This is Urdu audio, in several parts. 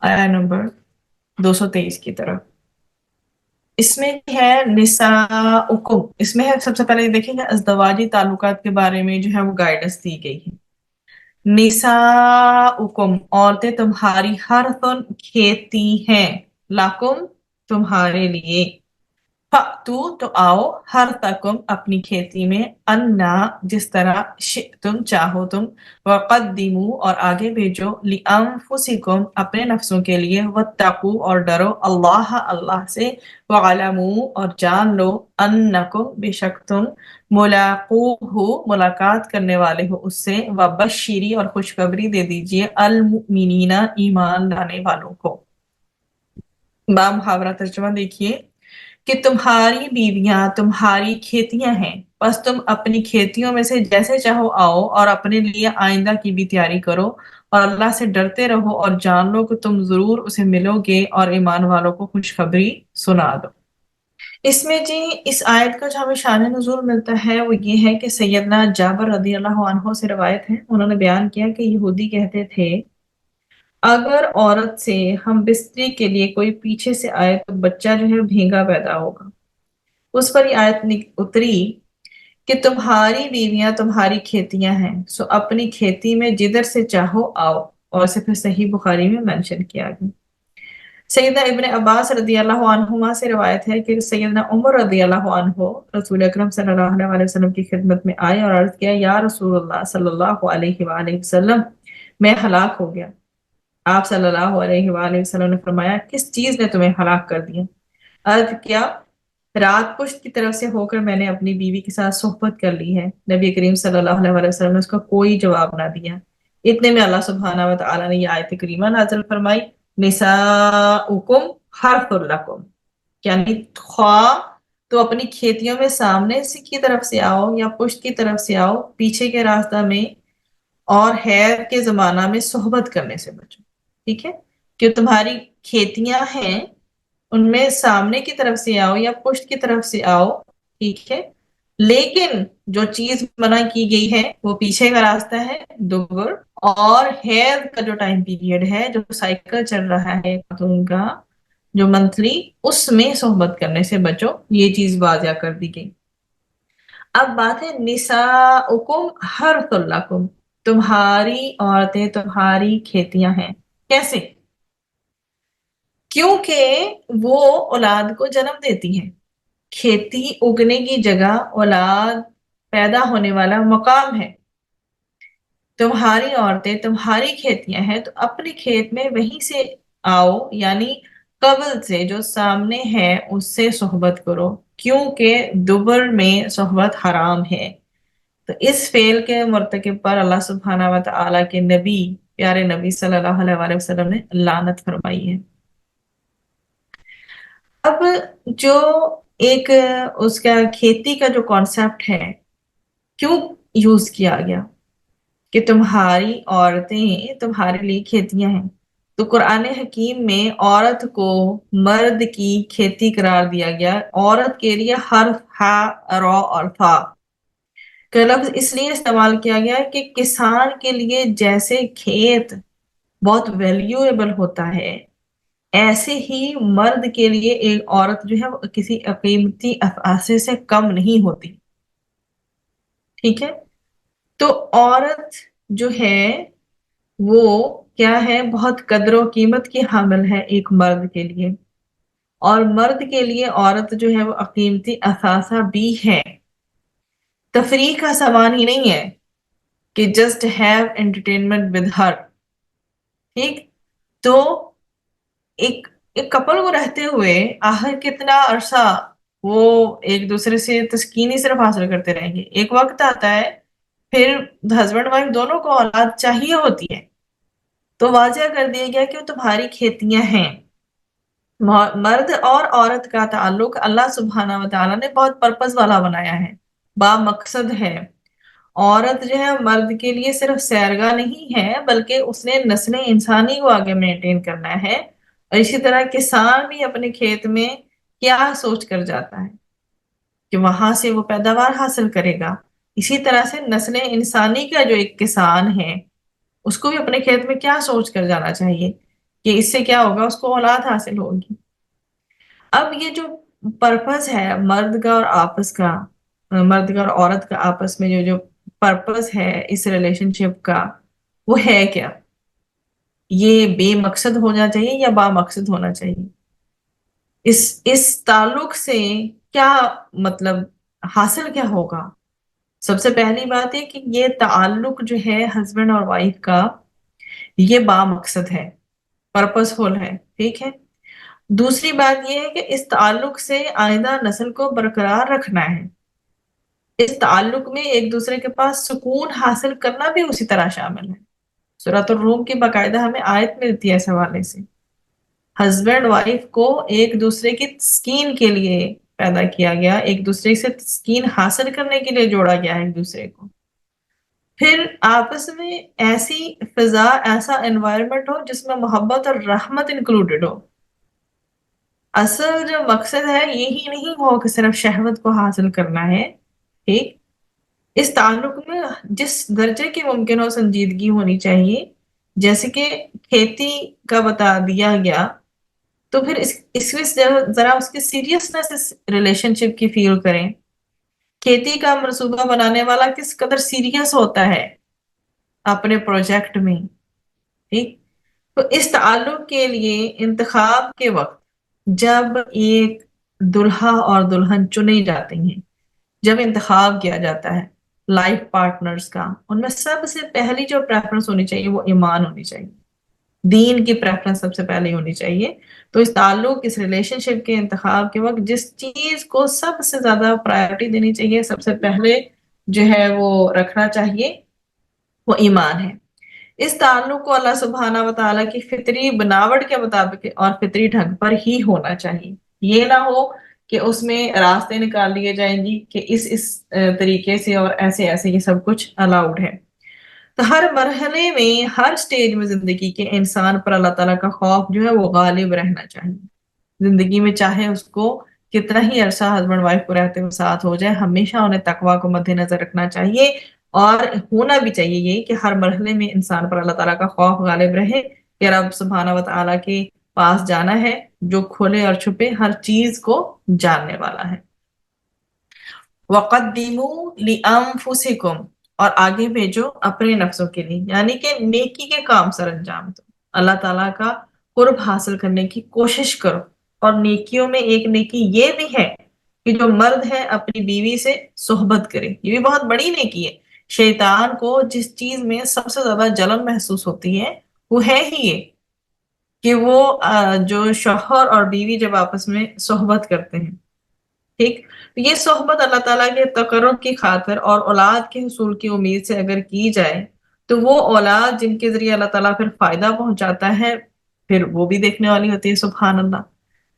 آیا نمبر 223 کی طرف۔ اس میں ہے نساؤکم، اس میں ہے سب سے پہلے دیکھیں گے ازدواجی تعلقات کے بارے میں جو ہے وہ گائیڈنس دی گئی ہے۔ نساؤکم عورتیں تمہاری، حرثن کھیتی ہیں، لاکم تمہارے لیے، فَأْتُو تو آؤ، حرثکم اپنی کھیتی میں، انا جس طرح شئتم چاہو تم، وقدموا اور آگے بھیجو، لِأَنفُسِکم اپنے نفسوں کے لیے، واتقوا اور ڈرو، اللہ اللہ سے، وَعَلَمُوا اور جان لو، انکم بے شک تم، ملاقوہ ملاقات کرنے والے ہو اس سے، وبشری اور خوشخبری دے دیجئے، المؤمنین ایمان لانے والوں کو۔ با محاورہ ترجمہ دیکھیے کہ تمہاری بیویاں تمہاری کھیتیاں ہیں، بس تم اپنی کھیتیوں میں سے جیسے چاہو آؤ اور اپنے لیے آئندہ کی بھی تیاری کرو، اور اللہ سے ڈرتے رہو اور جان لو کہ تم ضرور اسے ملو گے، اور ایمان والوں کو خوشخبری سنا دو۔ اس میں جی اس آیت کا جو ہمیں شان نزول ملتا ہے وہ یہ ہے کہ سیدنا جابر رضی اللہ عنہ سے روایت ہے، انہوں نے بیان کیا کہ یہودی کہتے تھے اگر عورت سے ہم بستری کے لیے کوئی پیچھے سے آئے تو بچہ جو ہے بھینگا پیدا ہوگا۔ اس پر یہ آیت اتری کہ تمہاری بیویاں تمہاری کھیتیاں ہیں، سو اپنی کھیتی میں جدھر سے چاہو آؤ، اور اسے پھر صحیح بخاری میں منشن کیا گیا۔ سیدنا ابن عباس رضی اللہ عنہما سے روایت ہے کہ سیدنا عمر رضی اللہ عنہ رسول اکرم صلی اللہ علیہ وسلم کی خدمت میں آئے اور عرض کیا، یا رسول اللہ صلی اللہ علیہ وآلہ وسلم، میں ہلاک ہو گیا۔ آپ صلی اللہ علیہ وآلہ وسلم نے فرمایا، کس چیز نے تمہیں ہلاک کر دیا؟ عرض کیا، رات پشت کی طرف سے ہو کر میں نے اپنی بیوی کے ساتھ صحبت کر لی ہے۔ نبی کریم صلی اللہ علیہ وسلم نے اس کا کوئی جواب نہ دیا۔ اتنے میں اللہ سبحانہ و تعالیٰ نے یہ آیت کریمہ نازل فرمائی، نساؤکم حرث لکم، یعنی خواہ تو اپنی کھیتیوں میں سامنے سے کی طرف سے آؤ یا پشت کی طرف سے آؤ، پیچھے کے راستہ میں اور حیض کے زمانہ میں صحبت کرنے سے بچو۔ ٹھیک ہے، کہ تمہاری کھیتیاں ہیں ان میں سامنے کی طرف سے آؤ یا پشت کی طرف سے آؤ، ٹھیک ہے، لیکن جو چیز منع کی گئی ہے وہ پیچھے کا راستہ ہے، دبر، اور حیض کا جو ٹائم پیریڈ ہے، جو سائیکل چل رہا ہے خاتون کا جو منتھلی، اس میں صحبت کرنے سے بچو، یہ چیز واضح کر دی گئی۔ اب بات ہے نساؤکم حرث لکم، تمہاری عورتیں تمہاری کھیتیاں ہیں، کیسے؟ کیونکہ وہ اولاد کو جنم دیتی ہیں، کھیتی اگنے کی جگہ، اولاد پیدا ہونے والا مقام ہے۔ تمہاری عورتیں تمہاری کھیتیاں ہیں تو اپنے کھیت میں وہیں سے آؤ، یعنی قبل سے جو سامنے ہے اس سے صحبت کرو، کیونکہ دبر میں صحبت حرام ہے۔ تو اس فعل کے مرتکب پر اللہ سبحانہ و تعالیٰ کے نبی، پیارے نبی صلی اللہ علیہ وآلہ وسلم نے لعنت فرمائی ہے۔ اب جو ایک اس کا کھیتی کا جو کانسیپٹ ہے، کیوں یوز کیا گیا کہ تمہاری عورتیں تمہارے لیے کھیتیاں ہیں؟ تو قرآن حکیم میں عورت کو مرد کی کھیتی قرار دیا گیا، عورت کے لیے حرف، ہا، را اور فا کا لفظ اس لیے استعمال کیا گیا کہ کسان کے لیے جیسے کھیت بہت ویلیویبل ہوتا ہے، ایسے ہی مرد کے لیے ایک عورت جو ہے وہ کسی قیمتی اثاثے سے کم نہیں ہوتی۔ ٹھیک ہے، تو عورت جو ہے وہ کیا ہے، بہت قدر و قیمت کی حامل ہے ایک مرد کے لیے، اور مرد کے لیے عورت جو ہے وہ قیمتی اثاثہ بھی ہے، تفریح کا سامان ہی نہیں ہے کہ just have entertainment with her. ٹھیک، تو ایک ایک کپل کو رہتے ہوئے آخر کتنا عرصہ وہ ایک دوسرے سے تسکین ہی صرف حاصل کرتے رہیں گے؟ ایک وقت آتا ہے پھر ہسبینڈ وائف دونوں کو اولاد چاہیے ہوتی ہے، تو واضح کر دیا گیا کہ وہ تمہاری کھیتیاں ہیں۔ مرد اور عورت کا تعلق اللہ سبحانہ و تعالیٰ نے بہت پرپز والا بنایا ہے، با مقصد ہے۔ عورت جو ہے مرد کے لیے صرف سیرگاہ نہیں ہے، بلکہ اس نے نسل انسانی کو آگے مینٹین کرنا ہے، اور اسی طرح کسان بھی اپنے کھیت میں کیا سوچ کر جاتا ہے کہ وہاں سے وہ پیداوار حاصل کرے گا، اسی طرح سے نسل انسانی کا جو ایک کسان ہے اس کو بھی اپنے کھیت میں کیا سوچ کر جانا چاہیے کہ اس سے کیا ہوگا، اس کو اولاد حاصل ہوگی۔ اب یہ جو پرپز ہے مرد کا اور آپس کا، مرد کا اور عورت کا آپس میں جو جو پرپز ہے اس ریلیشن شپ کا، وہ ہے کیا؟ یہ بے مقصد ہونا چاہیے یا با مقصد ہونا چاہیے؟ اس تعلق سے کیا مطلب حاصل کیا ہوگا؟ سب سے پہلی بات ہے کہ یہ تعلق جو ہے ہسبینڈ اور وائف کا، یہ با مقصد ہے، پرپز فل ہے، ٹھیک ہے۔ دوسری بات یہ ہے کہ اس تعلق سے آئندہ نسل کو برقرار رکھنا ہے۔ اس تعلق میں ایک دوسرے کے پاس سکون حاصل کرنا بھی اسی طرح شامل ہے۔ سورۃ الروم کی باقاعدہ ہمیں آیت ملتی ہے اس حوالے سے۔ ہسبینڈ وائف کو ایک دوسرے کی تسکین کے لیے پیدا کیا گیا، ایک دوسرے سے تسکین حاصل کرنے کے لیے جوڑا گیا ہے ایک دوسرے کو۔ پھر آپس میں ایسی فضا، ایسا انوائرمنٹ ہو جس میں محبت اور رحمت انکلوڈڈ ہو۔ اصل جو مقصد ہے یہی نہیں ہو کہ صرف شہوت کو حاصل کرنا ہے، ٹھیک۔ اس تعلق میں جس درجے کی ممکن ہو سنجیدگی ہونی چاہیے، جیسے کہ کھیتی کا بتا دیا گیا، تو پھر اس میں ذرا اس کی سیریسنس اس ریلیشن شپ کی فیل کریں۔ کھیتی کا منصوبہ بنانے والا کس قدر سیریس ہوتا ہے اپنے پروجیکٹ میں، ٹھیک۔ تو اس تعلق کے لیے انتخاب کے وقت جب ایک دلہا اور دلہن چنے جاتے ہیں، جب انتخاب کیا جاتا ہے لائف پارٹنرز کا، ان میں سب سے پہلی جو پریفرنس ہونی چاہیے وہ ایمان ہونی چاہیے، دین کی پریفرنس سب سے پہلے ہونی چاہیے۔ تو اس تعلق، اس ریلیشن شپ کے انتخاب کے وقت جس چیز کو سب سے زیادہ پرائیورٹی دینی چاہیے، سب سے پہلے جو ہے وہ رکھنا چاہیے، وہ ایمان ہے۔ اس تعلق کو اللہ سبحانہ و تعالیٰ کی فطری بناوٹ کے مطابق اور فطری ڈھنگ پر ہی ہونا چاہیے۔ یہ نہ ہو کہ اس میں راستے نکال دیے جائیں گی کہ اس طریقے سے اور ایسے ایسے، یہ سب کچھ الاؤڈ ہے۔ تو ہر مرحلے میں، ہر سٹیج میں زندگی کے انسان پر اللہ تعالیٰ کا خوف جو ہے وہ غالب رہنا چاہیے۔ زندگی میں چاہے اس کو کتنا ہی عرصہ ہسبینڈ وائف کو رہتے ہوئے ساتھ ہو جائے، ہمیشہ انہیں تقویٰ کو مد نظر رکھنا چاہیے، اور ہونا بھی چاہیے یہ کہ ہر مرحلے میں انسان پر اللہ تعالیٰ کا خوف غالب رہے کہ رب سبحانہ و تعالیٰ کے پاس جانا ہے جو کھلے اور چھپے ہر چیز کو جاننے والا ہے۔ وَقَدِّمُوا لِأَنفُسِكُمْ، اور آگے بھیجو اپنے نفسوں کے لیے، یعنی کہ نیکی کے کام سر انجام دو، اللہ تعالیٰ کا قرب حاصل کرنے کی کوشش کرو۔ اور نیکیوں میں ایک نیکی یہ بھی ہے کہ جو مرد ہے اپنی بیوی سے صحبت کرے، یہ بھی بہت بڑی نیکی ہے۔ شیطان کو جس چیز میں سب سے زیادہ جلن محسوس ہوتی ہے وہ ہے ہی یہ کہ وہ جو شوہر اور بیوی جب آپس میں صحبت کرتے ہیں، ٹھیک، تو یہ صحبت اللہ تعالیٰ کے تقرب کی خاطر اور اولاد کے حصول کی امید سے اگر کی جائے تو وہ اولاد جن کے ذریعے اللہ تعالیٰ پھر فائدہ پہنچاتا ہے، پھر وہ بھی دیکھنے والی ہوتی ہے، سبحان اللہ۔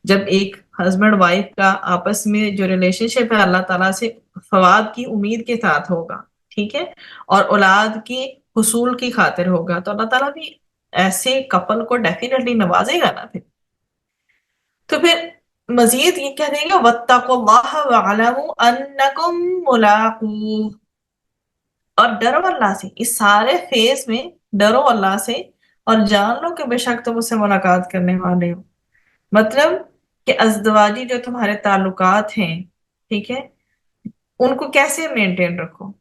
جب ایک ہسبینڈ وائف کا آپس میں جو ریلیشن شپ ہے اللہ تعالیٰ سے فوائد کی امید کے ساتھ ہوگا، ٹھیک ہے، اور اولاد کی حصول کی خاطر ہوگا، تو اللہ تعالیٰ بھی ایسے کپل کو ڈیفینیٹلی نوازے گا نا۔ تو پھر مزید یہ کہہ دیں گے وَاتَّقُوا اللَّهَ وَاعْلَمُوا أَنَّكُمْ مُلَاقُوهُ، اور ڈرو اللہ سے، اس سارے فیز میں ڈرو اللہ سے اور جان لو کہ بے شک تم اس سے ملاقات کرنے والے ہو۔ مطلب کہ ازدواجی جو تمہارے تعلقات ہیں، ٹھیک ہے، ان کو کیسے مینٹین رکھو۔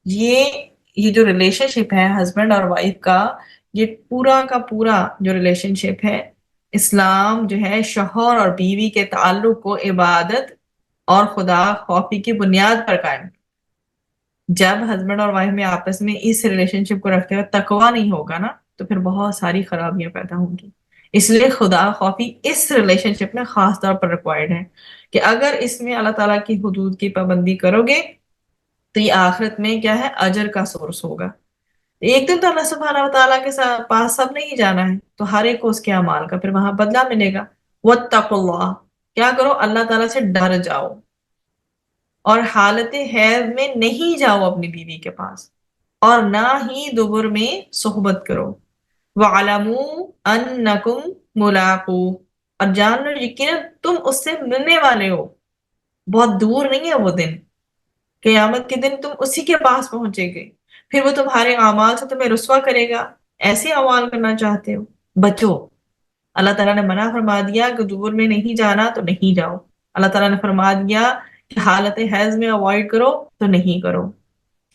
یہ جو ریلیشن شپ ہے ہسبینڈ اور وائف کا، یہ پورا کا پورا جو ریلیشن شپ ہے، اسلام جو ہے شوہر اور بیوی کے تعلق کو عبادت اور خدا خوفی کی بنیاد پر قائم۔ جب ہسبینڈ اور وائف میں آپس میں اس ریلیشن شپ کو رکھتے ہوئے تقویٰ نہیں ہوگا نا، تو پھر بہت ساری خرابیاں پیدا ہوں گی۔ اس لیے خدا خوفی اس ریلیشن شپ میں خاص طور پر ریکوائرڈ ہے کہ اگر اس میں اللہ تعالیٰ کی حدود کی پابندی کرو گے تو یہ آخرت میں کیا ہے، اجر کا سورس ہوگا۔ ایک دن تو اللہ سبحانہ و تعالیٰ کے پاس سب نہیں جانا ہے، تو ہر ایک کو اس کے اعمال کا پھر وہاں بدلہ ملے گا۔ وَاتَّقُوا اللَّهَ، کیا کرو، اللہ تعالیٰ سے ڈر جاؤ، اور حالت حیض میں نہیں جاؤ اپنی بیوی کے پاس، اور نہ ہی دبر میں صحبت کرو۔ وَعَلَمُوا أَنَّكُمْ مُلَاقُوهُ، اور جان لو یقیناً تم اس سے ملنے والے ہو، بہت دور نہیں ہے وہ دن، قیامت کے دن تم اسی کے پاس پہنچے گے، پھر وہ تمہارے اعمال سے تمہیں رسوا کرے گا۔ ایسے اعمال کرنا چاہتے ہو، بچو، اللہ تعالیٰ نے منع فرما دیا کہ دبر میں نہیں جانا تو نہیں جاؤ، اللہ تعالیٰ نے فرما دیا کہ حالت حیض میں اوائڈ کرو تو نہیں کرو،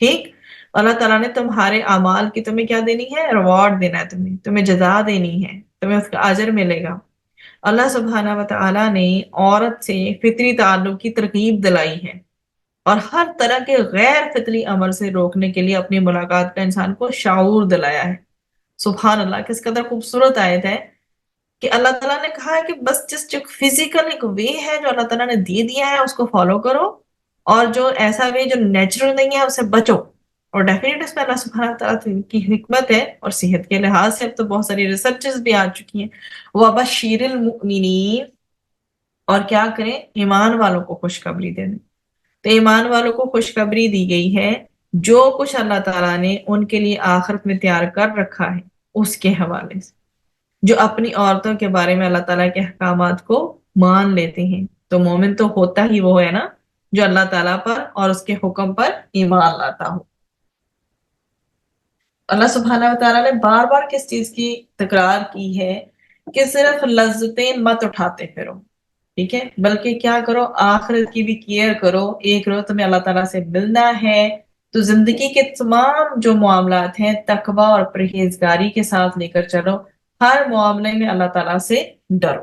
ٹھیک؟ اللہ تعالیٰ نے تمہارے اعمال کی تمہیں کیا دینی ہے؟ ریوارڈ دینا ہے، تمہیں جزا دینی ہے، تمہیں اس کا اجر ملے گا۔ اللہ سبحانہ و تعالیٰ نے عورت سے فطری تعلق کی ترغیب دلائی ہے اور ہر طرح کے غیر فطری عمل سے روکنے کے لیے اپنی ملاقات کا انسان کو شعور دلایا ہے۔ سبحان اللہ، کس قدر خوبصورت آیت ہے کہ اللہ تعالیٰ نے کہا ہے کہ بس جس جو فزیکل ایک وے ہے جو اللہ تعالیٰ نے دے دیا ہے اس کو فالو کرو، اور جو ایسا وے جو نیچرل نہیں ہے اسے بچو۔ اور ڈیفینیٹ اس میں اللہ سبحانہ تعالیٰ کی حکمت ہے، اور صحت کے لحاظ سے اب تو بہت ساری ریسرچز بھی آ چکی ہیں۔ وَبَشِّرِ الْمُؤْمِنِينَ، اور کیا کریں؟ ایمان والوں کو خوشخبری دے دیں۔ تو ایمان والوں کو خوشخبری دی گئی ہے جو کچھ اللہ تعالیٰ نے ان کے لیے آخرت میں تیار کر رکھا ہے اس کے حوالے سے، جو اپنی عورتوں کے بارے میں اللہ تعالیٰ کے احکامات کو مان لیتے ہیں۔ تو مومن تو ہوتا ہی وہ ہے نا جو اللہ تعالیٰ پر اور اس کے حکم پر ایمان لاتا ہو۔ اللہ سبحانہ و تعالیٰ نے بار بار کس چیز کی تکرار کی ہے کہ صرف لذتیں مت اٹھاتے پھرو، ٹھیک ہے، بلکہ کیا کرو؟ آخرت کی بھی کیئر کرو۔ ایک روز تمہیں اللہ تعالیٰ سے ملنا ہے تو زندگی کے تمام جو معاملات ہیں تقوی اور پرہیزگاری کے ساتھ لے کر چلو، ہر معاملے میں اللہ تعالیٰ سے ڈرو۔